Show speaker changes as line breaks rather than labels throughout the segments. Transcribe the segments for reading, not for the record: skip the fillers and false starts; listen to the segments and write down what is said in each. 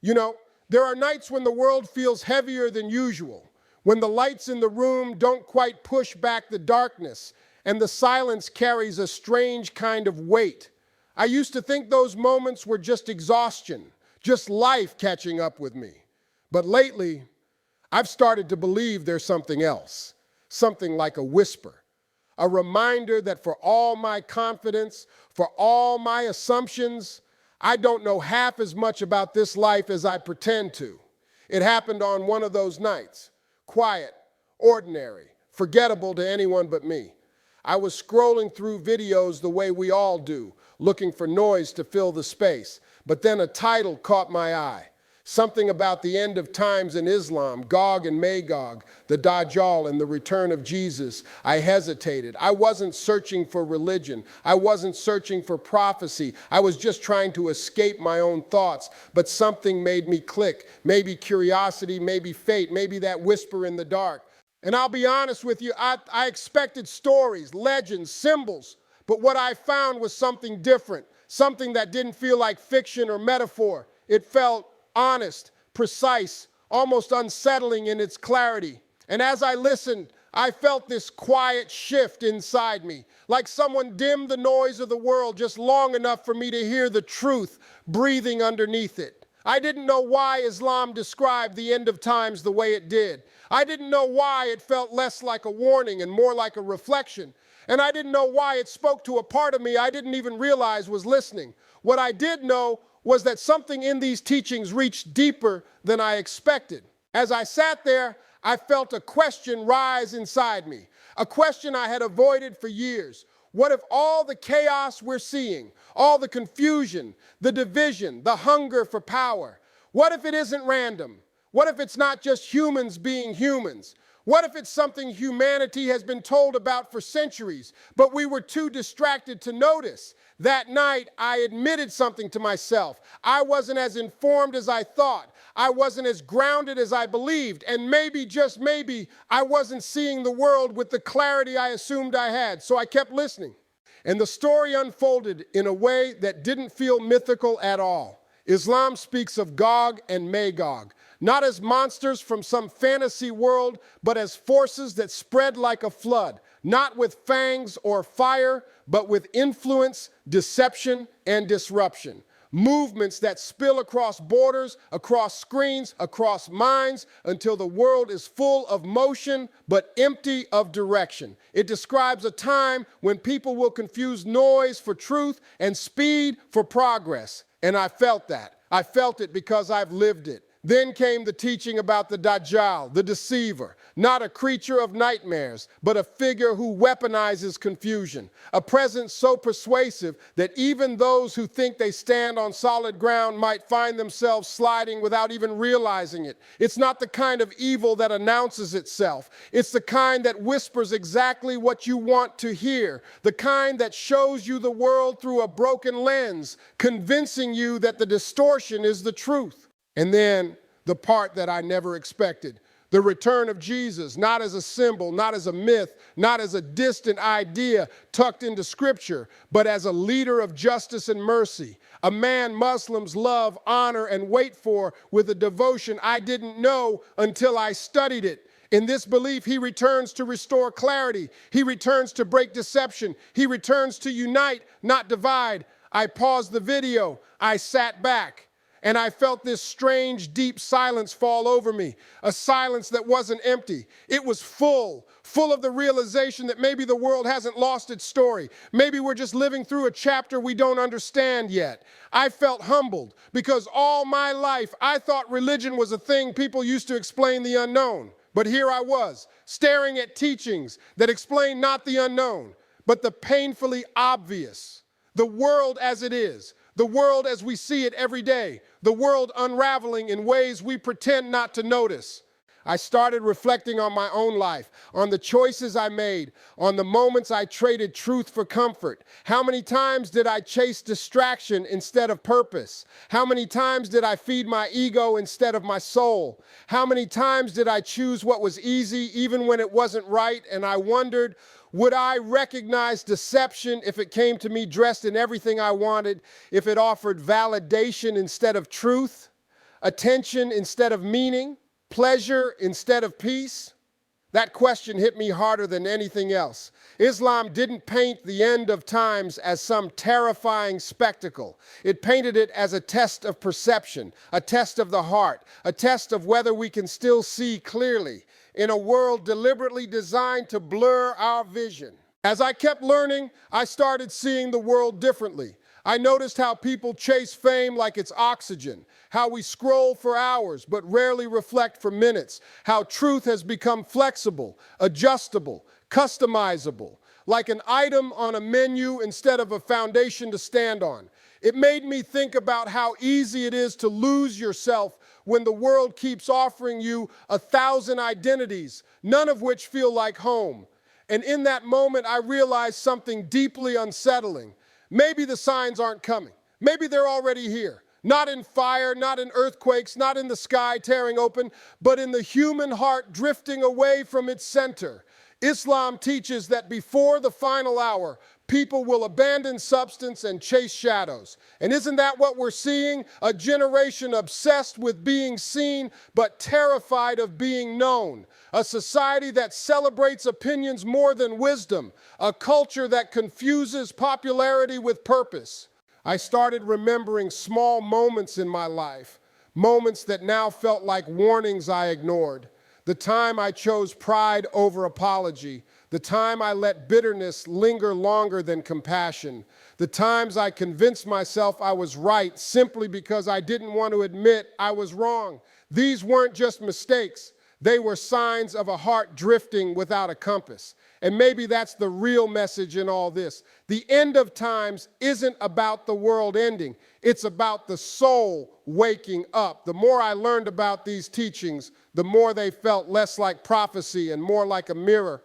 You know, there are nights when the world feels heavier than usual, when the lights in the room don't quite push back the darkness, and the silence carries a strange kind of weight. I used to think those moments were just exhaustion, just life catching up with me. But lately, I've started to believe there's something else, something like a whisper, a reminder that for all my confidence, for all my assumptions, I don't know half as much about this life as I pretend to. It happened on one of those nights, quiet, ordinary, forgettable to anyone but me. I was scrolling through videos the way we all do, looking for noise to fill the space, but then a title caught my eye. Something about the end of times in Islam, Gog and Magog, the Dajjal and the return of Jesus. I hesitated. I wasn't searching for religion. I wasn't searching for prophecy. I was just trying to escape my own thoughts. But something made me click. Maybe curiosity, maybe fate, maybe that whisper in the dark. And I'll be honest with you, I expected stories, legends, symbols. But what I found was something different, something that didn't feel like fiction or metaphor. It felt honest, precise, almost unsettling in its clarity. And as I listened, I felt this quiet shift inside me, like someone dimmed the noise of the world just long enough for me to hear the truth breathing underneath it. I didn't know why Islam described the end of times the way it did. I didn't know why it felt less like a warning and more like a reflection. And I didn't know why it spoke to a part of me I didn't even realize was listening. What I did know was that something in these teachings reached deeper than I expected. As I sat there, I felt a question rise inside me, a question I had avoided for years. What if all the chaos we're seeing, all the confusion, the division, the hunger for power, what if it isn't random? What if it's not just humans being humans? What if it's something humanity has been told about for centuries, but we were too distracted to notice? That night, I admitted something to myself. I wasn't as informed as I thought. I wasn't as grounded as I believed. And maybe, just maybe, I wasn't seeing the world with the clarity I assumed I had. So I kept listening. And the story unfolded in a way that didn't feel mythical at all. Islam speaks of Gog and Magog, not as monsters from some fantasy world, but as forces that spread like a flood, not with fangs or fire, but with influence, deception, and disruption. Movements that spill across borders, across screens, across minds, until the world is full of motion, but empty of direction. It describes a time when people will confuse noise for truth and speed for progress. And I felt that. I felt it because I've lived it. Then came the teaching about the Dajjal, the deceiver, not a creature of nightmares, but a figure who weaponizes confusion, a presence so persuasive that even those who think they stand on solid ground might find themselves sliding without even realizing it. It's not the kind of evil that announces itself. It's the kind that whispers exactly what you want to hear, the kind that shows you the world through a broken lens, convincing you that the distortion is the truth. And then the part that I never expected, the return of Jesus, not as a symbol, not as a myth, not as a distant idea tucked into scripture, but as a leader of justice and mercy, a man Muslims love, honor, and wait for with a devotion I didn't know until I studied it. In this belief, he returns to restore clarity. He returns to break deception. He returns to unite, not divide. I paused the video. I sat back. And I felt this strange, deep silence fall over me, a silence that wasn't empty. It was full of the realization that maybe the world hasn't lost its story. Maybe we're just living through a chapter we don't understand yet. I felt humbled because all my life I thought religion was a thing people used to explain the unknown. But here I was, staring at teachings that explain not the unknown, but the painfully obvious, the world as it is. The world as we see it every day, the world unraveling in ways we pretend not to notice. I started reflecting on my own life, on the choices I made, on the moments I traded truth for comfort. How many times did I chase distraction instead of purpose? How many times did I feed my ego instead of my soul? How many times did I choose what was easy even when it wasn't right? And I wondered, would I recognize deception if it came to me dressed in everything I wanted, if it offered validation instead of truth? Attention instead of meaning? Pleasure instead of peace? That question hit me harder than anything else. Islam didn't paint the end of times as some terrifying spectacle. It painted it as a test of perception, a test of the heart, a test of whether we can still see clearly in a world deliberately designed to blur our vision. As I kept learning, I started seeing the world differently. I noticed how people chase fame like it's oxygen, how we scroll for hours but rarely reflect for minutes, how truth has become flexible, adjustable, customizable, like an item on a menu instead of a foundation to stand on. It made me think about how easy it is to lose yourself when the world keeps offering you 1,000 identities, none of which feel like home. And in that moment, I realized something deeply unsettling. Maybe the signs aren't coming. Maybe they're already here. Not in fire, not in earthquakes, not in the sky tearing open, but in the human heart drifting away from its center. Islam teaches that before the final hour, people will abandon substance and chase shadows. And isn't that what we're seeing? A generation obsessed with being seen, but terrified of being known. A society that celebrates opinions more than wisdom. A culture that confuses popularity with purpose. I started remembering small moments in my life, moments that now felt like warnings I ignored. The time I chose pride over apology, the time I let bitterness linger longer than compassion, the times I convinced myself I was right simply because I didn't want to admit I was wrong. These weren't just mistakes. They were signs of a heart drifting without a compass. And maybe that's the real message in all this. The end of times isn't about the world ending. It's about the soul waking up. The more I learned about these teachings, the more they felt less like prophecy and more like a mirror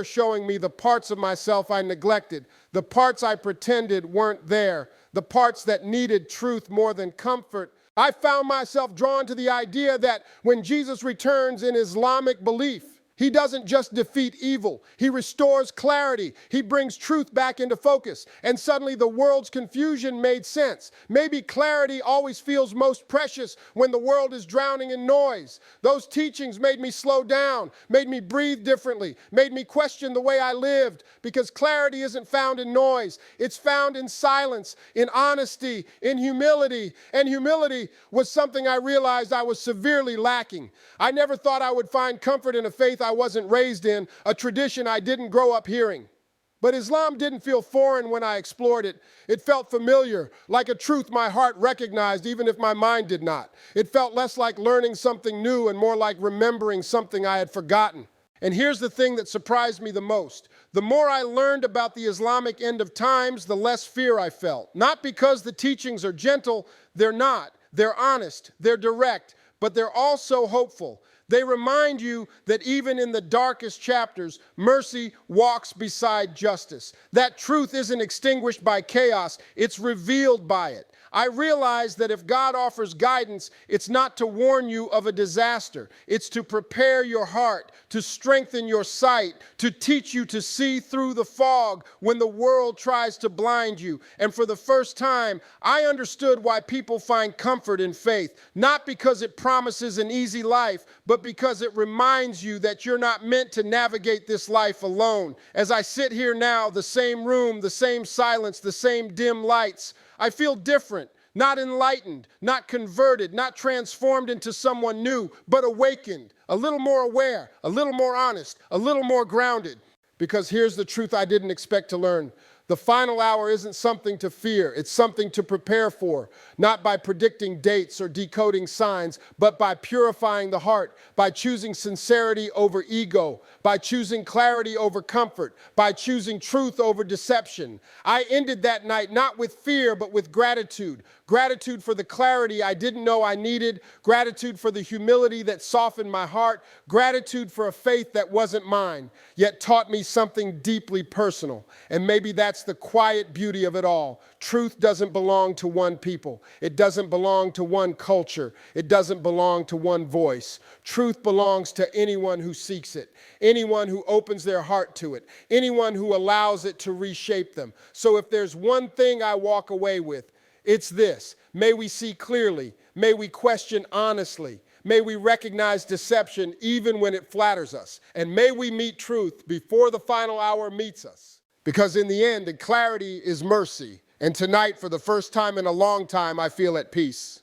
showing me the parts of myself I neglected, the parts I pretended weren't there, the parts that needed truth more than comfort. I found myself drawn to the idea that when Jesus returns in Islamic belief, he doesn't just defeat evil. He restores clarity. He brings truth back into focus. And suddenly the world's confusion made sense. Maybe clarity always feels most precious when the world is drowning in noise. Those teachings made me slow down, made me breathe differently, made me question the way I lived, because clarity isn't found in noise. It's found in silence, in honesty, in humility. And humility was something I realized I was severely lacking. I never thought I would find comfort in a faith I wasn't raised in, a tradition I didn't grow up hearing. But Islam didn't feel foreign when I explored it. It felt familiar, like a truth my heart recognized even if my mind did not. It felt less like learning something new and more like remembering something I had forgotten. And here's the thing that surprised me the most. The more I learned about the Islamic end of times, the less fear I felt. Not because the teachings are gentle, they're not. They're honest, they're direct, but they're also hopeful. They remind you that even in the darkest chapters, mercy walks beside justice. That truth isn't extinguished by chaos, it's revealed by it. I realize that if God offers guidance, it's not to warn you of a disaster. It's to prepare your heart, to strengthen your sight, to teach you to see through the fog when the world tries to blind you. And for the first time, I understood why people find comfort in faith, not because it promises an easy life, but because it reminds you that you're not meant to navigate this life alone. As I sit here now, the same room, the same silence, the same dim lights, I feel different, not enlightened, not converted, not transformed into someone new, but awakened, a little more aware, a little more honest, a little more grounded. Because here's the truth I didn't expect to learn. The final hour isn't something to fear, it's something to prepare for, not by predicting dates or decoding signs, but by purifying the heart, by choosing sincerity over ego, by choosing clarity over comfort, by choosing truth over deception. I ended that night not with fear, but with gratitude. Gratitude for the clarity I didn't know I needed, gratitude for the humility that softened my heart, gratitude for a faith that wasn't mine, yet taught me something deeply personal. And maybe that's the quiet beauty of it all. Truth doesn't belong to one people. It doesn't belong to one culture. It doesn't belong to one voice. Truth belongs to anyone who seeks it, anyone who opens their heart to it, anyone who allows it to reshape them. So if there's one thing I walk away with, it's this. May we see clearly. May we question honestly. May we recognize deception even when it flatters us. And may we meet truth before the final hour meets us. Because in the end, the clarity is mercy. And tonight, for the first time in a long time, I feel at peace.